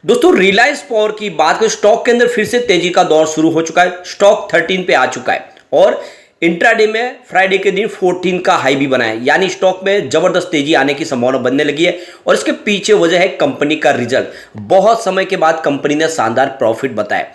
दोस्तों रिलायंस पावर की बात करें, स्टॉक के अंदर फिर से तेजी का दौर शुरू हो चुका है। स्टॉक 13 पे आ चुका है और इंट्राडे में फ्राइडे के दिन 14 का हाई भी बना है, यानी स्टॉक में जबरदस्त तेजी आने की संभावना बनने लगी है। और इसके पीछे वजह है कंपनी का रिजल्ट। बहुत समय के बाद कंपनी ने शानदार प्रॉफिट बताया।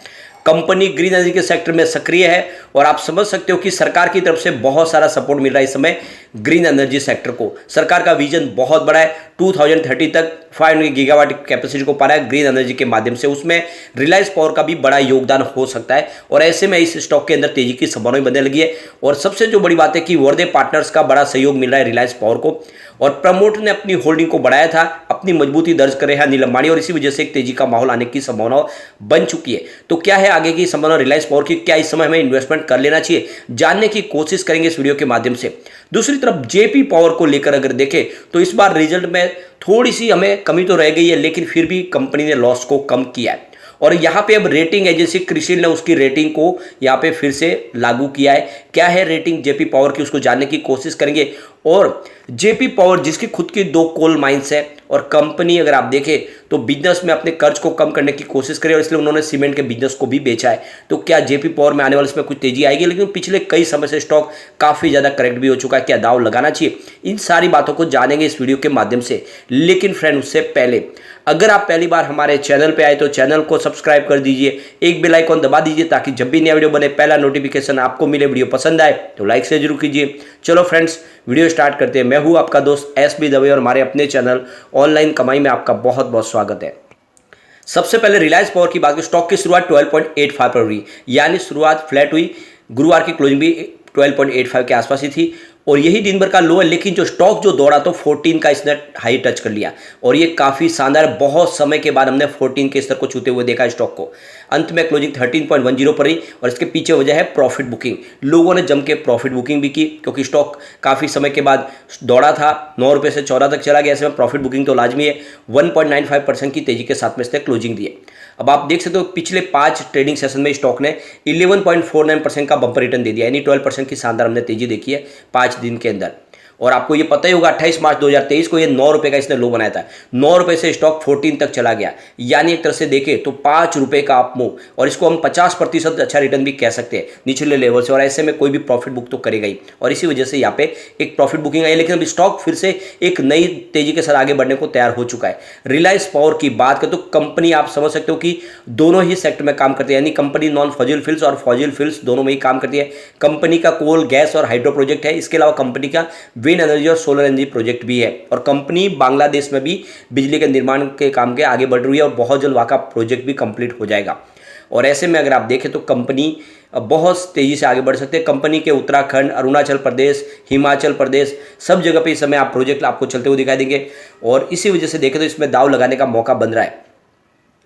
कंपनी ग्रीन एनर्जी के सेक्टर में सक्रिय है और आप समझ सकते हो कि सरकार की तरफ से बहुत सारा सपोर्ट मिल रहा है इस समय ग्रीन एनर्जी सेक्टर को। सरकार का विजन बहुत बड़ा है, 2030 तक 500 गीगावाट कैपेसिटी को पाना है ग्रीन एनर्जी के माध्यम से। उसमें रिलायंस पावर का भी बड़ा योगदान हो सकता है और ऐसे में इस स्टॉक के अंदर तेजी की संभावना बनने लगी है। और सबसे जो बड़ी बात है कि वर्दे पार्टनर्स का बड़ा सहयोग मिल रहा है रिलायंस पावर को और प्रमोटर ने अपनी होल्डिंग को बढ़ाया था, अपनी मजबूती दर्ज करे है अनिल अंबानी, और इसी वजह से एक तेजी का माहौल आने की संभावना बन चुकी है। तो क्या है आगे की संभावना रिलायंस पावर की, क्या इस समय हमें इन्वेस्टमेंट कर लेना चाहिए, जानने की कोशिश करेंगे इस वीडियो के माध्यम से। दूसरी तरफ जेपी पावर को लेकर अगर देखें तो इस बार रिजल्ट में थोड़ी सी हमें कमी तो रह गई है, लेकिन फिर भी कंपनी ने लॉस को कम किया है। और यहाँ पे अब रेटिंग एजेंसी क्रिसिल ने उसकी रेटिंग को यहाँ पे फिर से लागू किया है। क्या है रेटिंग जेपी पावर की, उसको जानने की कोशिश करेंगे। और जेपी पावर जिसकी खुद की 2 कोल माइंस है और कंपनी अगर आप देखें तो बिजनेस में अपने कर्ज को कम करने की कोशिश करी और इसलिए उन्होंने सीमेंट के बिजनेस को भी बेचा है। तो क्या जेपी पावर में आने वाले इसमें कुछ तेजी आएगी, लेकिन पिछले कई समय से स्टॉक काफ़ी ज़्यादा करेक्ट भी हो चुका है, क्या दाव लगाना चाहिए, इन सारी बातों को जानेंगे इस वीडियो के माध्यम से। लेकिन फ्रेंड उससे पहले अगर आप पहली बार हमारे चैनल पे आए तो चैनल को सब्सक्राइब कर दीजिए, एक बेल आइकॉन दबा दीजिए ताकि जब भी नया वीडियो बने पहला नोटिफिकेशन आपको मिले। वीडियो पसंद आए तो लाइक से जरूर कीजिए। चलो फ्रेंड्स वीडियो स्टार्ट करते हैं। मैं हूं आपका दोस्त एसबी दवे और हमारे अपने चैनल ऑनलाइन कमाई में आपका बहुत बहुत स्वागत है। सबसे पहले रिलायंस पावर की बात करें, स्टॉक की शुरुआत 12.85 पर हुई, यानी शुरुआत फ्लैट हुई। गुरुवार की क्लोजिंग भी 12.85 के आसपास ही थी और यही दिन भर का लो है। लेकिन जो स्टॉक जो दौड़ा तो 14 का इसने हाई टच कर लिया और ये काफ़ी शानदार, बहुत समय के बाद हमने 14 के स्तर को छूते हुए देखा स्टॉक को। अंत में क्लोजिंग 13.10 पर रही और इसके पीछे वजह है प्रॉफिट बुकिंग। लोगों ने जम के प्रॉफिट बुकिंग भी की क्योंकि स्टॉक काफ़ी समय के बाद दौड़ा था, 9 रुपये से 14 तक चला गया। ऐसे में प्रॉफिट बुकिंग तो लाजमी है। 1.95% की तेजी के साथ में इसने क्लोजिंग दी है। अब आप देख सकते हो पिछले 5 ट्रेडिंग सेशन में स्टॉक ने 11.49% का बंपर रिटर्न दे दिया, यानी 12% की शानदार हमने तेजी देखी है 5 दिन के अंदर। और आपको ये पता ही होगा 28 मार्च 2023 को ये 9 रुपये का इसने लो बनाया था। 9 रुपये से स्टॉक 14 तक चला गया, यानी एक तरह से देखें तो 5 रुपये का अप मूव, और इसको हम 50% अच्छा रिटर्न भी कह सकते हैं निचले लेवल से। और ऐसे में कोई भी प्रॉफिट बुक तो करेगा ही और इसी वजह से यहाँ पे एक प्रॉफिट बुकिंग आई। लेकिन अभी स्टॉक फिर से एक नई तेजी के साथ आगे बढ़ने को तैयार हो चुका है। रिलायंस पावर की बात करें तो कंपनी आप समझ सकते हो कि दोनों ही सेक्टर में काम करती है, यानी कंपनी नॉन फॉजिल फ्यूल्स और फॉजिल फ्यूल्स दोनों में ही काम करती है। कंपनी का कोल, गैस और हाइड्रो प्रोजेक्ट है। इसके अलावा कंपनी का विंड एनर्जी और सोलर एनर्जी प्रोजेक्ट भी है और कंपनी बांग्लादेश में भी बिजली के निर्माण के काम के आगे बढ़ रही है और बहुत जल्द वहाँ का प्रोजेक्ट भी कंप्लीट हो जाएगा। और ऐसे में अगर आप देखें तो कंपनी बहुत तेजी से आगे बढ़ सकते हैं। कंपनी के उत्तराखंड, अरुणाचल प्रदेश, हिमाचल प्रदेश सब जगह पे इस समय आप प्रोजेक्ट आपको चलते हुए दिखाई देंगे और इसी वजह से देखें तो इसमें दाव लगाने का मौका बन रहा है।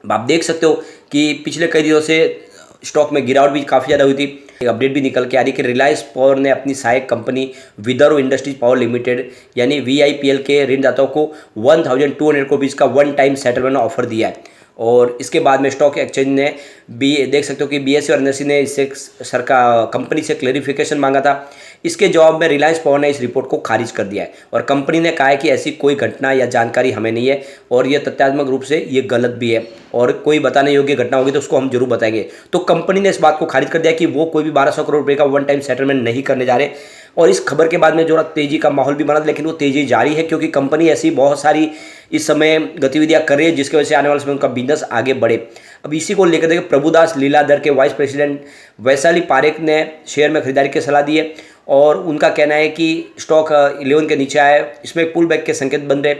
आप देख सकते हो कि पिछले कई दिनों से स्टॉक में गिरावट भी काफ़ी ज़्यादा हुई थी। एक अपडेट भी निकल के आ रही कि रिलायंस पावर ने अपनी सहायक company Vidarbha industries power limited यानी वीआईपीएल के ऋणदाताओं को 1200 रुपीज़ का वन टाइम सेटलमेंट ऑफर दिया है। और इसके बाद में स्टॉक एक्सचेंज ने भी देख सकते हो कि बीएसई और एनएसई ने इससे सरकार कंपनी से क्लेरिफिकेशन मांगा था। इसके जवाब में रिलायंस पावर ने इस रिपोर्ट को खारिज कर दिया है और कंपनी ने कहा है कि ऐसी कोई घटना या जानकारी हमें नहीं है और यह तथ्यात्मक रूप से ये गलत भी है और कोई बताने योग्य घटना होगी तो उसको हम जरूर बताएंगे। तो कंपनी ने इस बात को खारिज कर दिया कि वो कोई भी 1200 करोड़ रुपये का वन टाइम सेटलमेंट नहीं करने जा रहे। और इस खबर के बाद में जो तेजी का माहौल भी बना, लेकिन वो तेजी जारी है क्योंकि कंपनी ऐसी बहुत सारी इस समय गतिविधियां कर रही है जिसकी वजह से आने वाले समय उनका बिजनेस आगे बढ़े। अब इसी को लेकर देखिए प्रभुदास लीलाधर के वाइस प्रेसिडेंट वैशाली पारेख ने शेयर में खरीदारी की सलाह दी है और उनका कहना है कि स्टॉक 11 के नीचे आया है, इसमें एक पुल बैक के संकेत बन रहे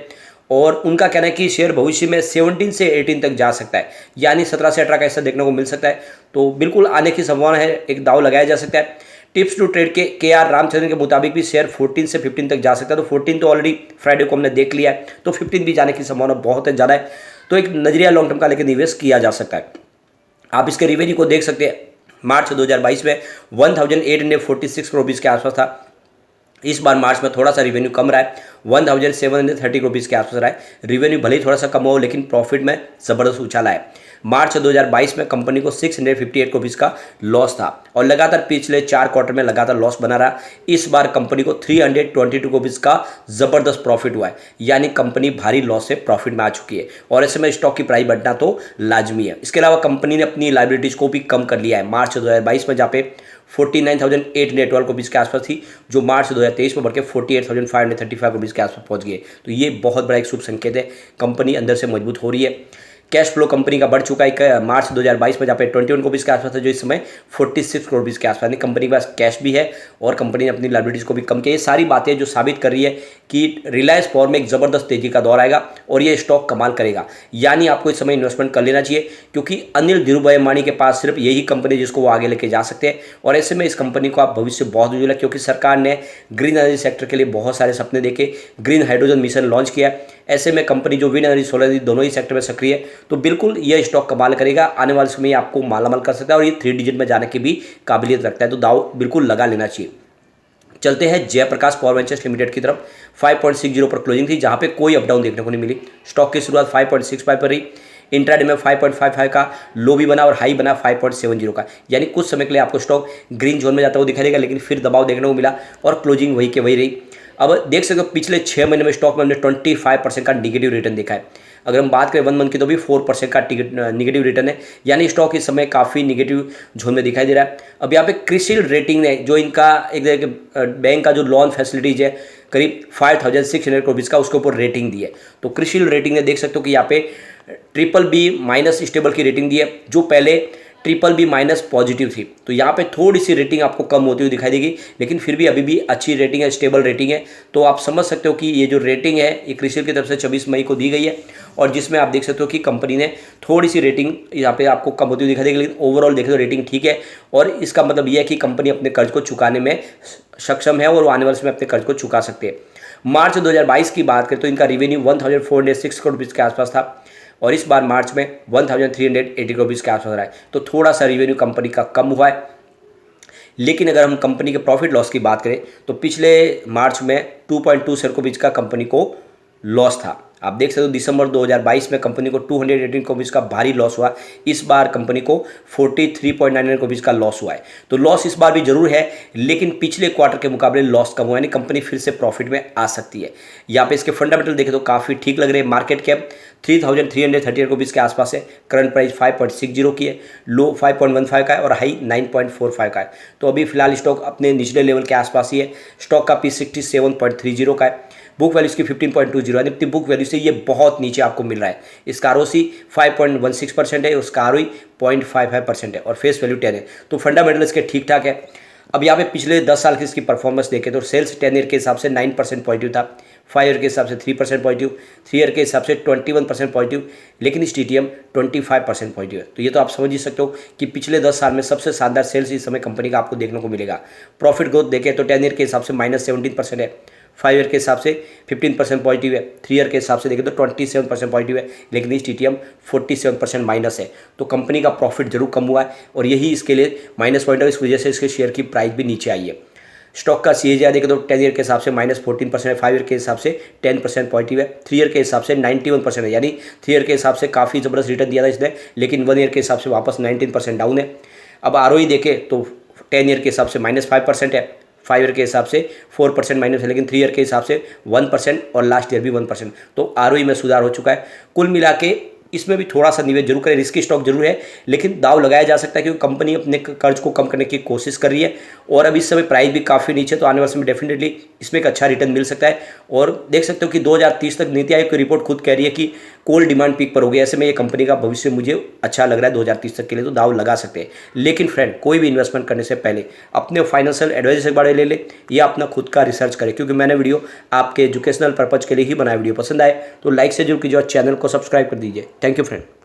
और उनका कहना है कि शेयर भविष्य में 17 से 18 तक जा सकता है, यानी 17 से 18 का हिस्सा देखने को मिल सकता है। तो बिल्कुल आने की संभावना है, एक दाव लगाया जा सकता है। टिप्स टू ट्रेड के आर रामचंद्रन के मुताबिक भी शेयर 14 से 15 तक जा सकता है। तो 14 तो ऑलरेडी फ्राइडे को हमने देख लिया है, तो 15 भी जाने की संभावना बहुत ज़्यादा है। तो एक नजरिया लॉन्ग टर्म का लेकर निवेश किया जा सकता है। आप इसके रिवेन्यू को देख सकते हैं, मार्च 2022 में 1846 करोड़ रुपीज़ के आसपास था। इस बार मार्च में थोड़ा सा रिवेन्यू कम रहा है 1730 रुपीज़ के आसपास रहा है। रिवेन्यू भले ही थोड़ा सा कम हो लेकिन प्रॉफिट में ज़बरदस्त उछाला है। मार्च 2022 में कंपनी को 658 रुपीज़ का लॉस था और लगातार पिछले 4 क्वार्टर में लगातार लॉस बना रहा। इस बार कंपनी को 322 रुपीज़ का ज़बरदस्त प्रॉफिट हुआ है, यानी कंपनी भारी लॉस से प्रॉफिट में आ चुकी है और ऐसे में स्टॉक की प्राइस बढ़ना तो लाजमी है। इसके अलावा कंपनी ने अपनी लाइबिलिटीज़ को भी कम कर लिया है। मार्च 2022 में जहाँ पे 49,812 रुपीज़ के आसपास थी, जो मार्च 2023 में बढ़ के 48,535 रुपीज़ के आसपास पहुंच गए। तो ये बहुत बड़ा एक शुभ संकेत है, कंपनी अंदर से मजबूत हो रही है। कैश फ्लो कंपनी का बढ़ चुका है। मार्च 2022 में जहाँ पे 21 रुपीज़ के आसपास है, जो इस समय 46 करोड़ रुपीज़ के आसपास है। कंपनी के पास कैश भी है और कंपनी ने अपनी लाइबिलिटीज़ को भी कम किया। ये सारी बातें जो साबित कर रही है कि रिलायंस पावर में एक ज़बरदस्त तेजी का दौर आएगा और ये स्टॉक कमाल करेगा, यानी आपको इस समय इन्वेस्टमेंट कर लेना चाहिए, क्योंकि अनिल धीरूभाई अंबानी के पास सिर्फ यही कंपनी जिसको वो आगे लेके जा सकते हैं। और ऐसे में इस कंपनी को आप भविष्य बहुत उज्जवल है, क्योंकि सरकार ने ग्रीन एनर्जी सेक्टर के लिए बहुत सारे सपने देखे, ग्रीन हाइड्रोजन मिशन लॉन्च किया। ऐसे में कंपनी जो विंड एनर्जी, सोलर एनर्जी दोनों ही सेक्टर में सक्रिय है, तो बिल्कुल यह स्टॉक कमाल करेगा। आने वाले समय आपको मालामाल कर सकता है और ये 3 डिजिट में जाने की भी काबिलियत रखता है, तो दाव बिल्कुल लगा लेना चाहिए। चलते हैं जयप्रकाश पावर वेंचर्स लिमिटेड की तरफ। 5.60 पर क्लोजिंग थी, जहां पे कोई अप डाउन देखने को नहीं मिली। स्टॉक की शुरुआत 5.65 पर रही। इंट्राडे में 5.55 का लो भी बना और हाई बना 5.70 का, यानी कुछ समय के लिए आपको स्टॉक ग्रीन जोन में जाता हुआ दिखाई देगा, लेकिन फिर दबाव देखने को मिला और क्लोजिंग वही के वही रही। अब देख सकते हो पिछले 6 महीने में स्टॉक में हमने 25% का निगेटिव रिटर्न देखा है। अगर हम बात करें 1 मंथ की, तो भी 4% का निगेटिव रिटर्न है, यानी स्टॉक इस समय काफ़ी निगेटिव जोन में दिखाई दे रहा है। अब यहाँ पे क्रिसिल रेटिंग ने, जो इनका एक बैंक का जो लोन फैसिलिटीज है, करीब 5,600 करोड़ का उसके ऊपर रेटिंग दी है। तो क्रिसिल रेटिंग ने देख सकते हो कि यहाँ पे BBB- स्टेबल की रेटिंग दी है, जो पहले BBB- पॉजिटिव थी। तो यहाँ पे थोड़ी सी रेटिंग आपको कम होती हुई दिखाई देगी, लेकिन फिर भी अभी भी अच्छी रेटिंग है, स्टेबल रेटिंग है। तो आप समझ सकते हो कि ये जो रेटिंग है ये क्रिसिल की तरफ से 24 मई को दी गई है, और जिसमें आप देख सकते हो कि कंपनी ने थोड़ी सी रेटिंग यहाँ पे आपको कम होती हुई दिखाई देगी, लेकिन ओवरऑल देखें तो रेटिंग ठीक है। और इसका मतलब यह है कि कंपनी अपने कर्ज को चुकाने में सक्षम है और आने वाले समय अपने कर्ज को चुका सकते हैं। मार्च 2022 की बात करें तो इनका रेवेन्यू 1,406 करोड़ रुपीज़ के आसपास था और इस बार मार्च में 1,380 करोड़ रुपीज़ के आसपास रहा है। तो थोड़ा सा रेवेन्यू कंपनी का कम हुआ है। लेकिन अगर हम कंपनी के प्रॉफिट लॉस की बात करें तो पिछले मार्च में 2.2 करोड़ रुपीज़ का कंपनी को लॉस था। आप देख सकते हो दिसंबर 2022 में कंपनी को 218 करोड़ रुपीज़ का भारी लॉस हुआ। इस बार कंपनी को 43.99 करोड़ रुपीज़ का लॉस हुआ है। तो लॉस इस बार भी जरूर है, लेकिन पिछले क्वार्टर के मुकाबले लॉस कम हुआ, यानी कंपनी फिर से प्रॉफिट में आ सकती है। यहाँ पे इसके फंडामेंटल देखें तो काफ़ी ठीक लग रहे हैं। मार्केट कैप 3,338 रुपीज़ के आसपास है। करंट प्राइस 5.60 की है, लो 5.15 का है और हाई 9.45 का है। तो अभी फिलहाल स्टॉक अपने निचले लेवल के आसपास ही है। स्टॉक का P 67.30 का है। बुक वैल्यू इसकी 15.20 है, अपनी बुक वैल्यू से ये बहुत नीचे आपको मिल रहा है। इसका ROC 5.16% है, उसका ROE 0.55% है और फेस वैल्यू 10 है। तो फंडामेंटल इसके ठीक ठाक है। अब यहाँ पे पिछले 10 साल की इसकी परफॉर्मेंस देखें तो सेल्स 10 ईयर के हिसाब से 9% पॉजिटिव था, 5 ईयर के हिसाब से 3% पॉजिटिव, 3 ईयर के हिसाब से 21% पॉजिटिव, लेकिन इस TTM 25% पॉजिटिव है। तो ये तो आप समझ ही सकते हो कि पिछले 10 साल में सबसे शानदार सेल्स इस समय कंपनी का आपको देखने को मिलेगा। प्रॉफिट ग्रोथ देखें तो 10 ईयर के हिसाब से -17% है, 5 ईयर के हिसाब से 15% पॉजिटिव है, 3 ईयर के हिसाब से देखें तो 27% पॉजिटिव है, लेकिन इस TTM 47% माइनस है। तो कंपनी का प्रॉफिट जरूर कम हुआ है और यही इसके लिए माइनस पॉइंट है। इस वजह से इसके शेयर की प्राइस भी नीचे आई है। स्टॉक का CAGR देखें तो 10 ईयर के हिसाब से -14% है, 5 ईयर के हिसाब से 10% पॉजिटिव है, 3 ईयर के हिसाब से 91% है, यानी 3 ईयर के हिसाब से काफ़ी ज़बरदस्त रिटर्न दिया था इसने, लेकिन 1 ईयर के हिसाब से वापस 19% डाउन है। अब ROE देखें तो 10 ईयर के हिसाब से -5% है, 5 ईयर के हिसाब से 4% माइनस है, लेकिन 3 ईयर के हिसाब से 1% और लास्ट ईयर भी 1%। तो ROE में सुधार हो चुका है। कुल मिला के इसमें भी थोड़ा सा निवेश जरूर करें, रिस्की स्टॉक जरूर है, लेकिन दाव लगाया जा सकता है क्योंकि कंपनी अपने कर्ज को कम करने की कोशिश कर रही है और अभी इस समय प्राइस भी काफ़ी नीचे, तो आने वाले समय डेफिनेटली इसमें एक अच्छा रिटर्न मिल सकता है। और देख सकते हो कि 2030 तक नीति आयोग की रिपोर्ट खुद कह रही है कि कोल डिमांड पीक पर होगी। ऐसे में ये कंपनी का भविष्य मुझे अच्छा लग रहा है 2030 तक के लिए, तो दाव लगा सकते हैं। लेकिन फ्रेंड, कोई भी इन्वेस्टमेंट करने से पहले अपने फाइनेंशियल एडवाइजर से बारे ले ले या अपना खुद का रिसर्च करें, क्योंकि मैंने वीडियो आपके एजुकेशनल पर्पज के लिए ही बनाया। वीडियो पसंद आए तो लाइक से जरूर कीजिए और चैनल को सब्सक्राइब कर दीजिए। Thank you friend.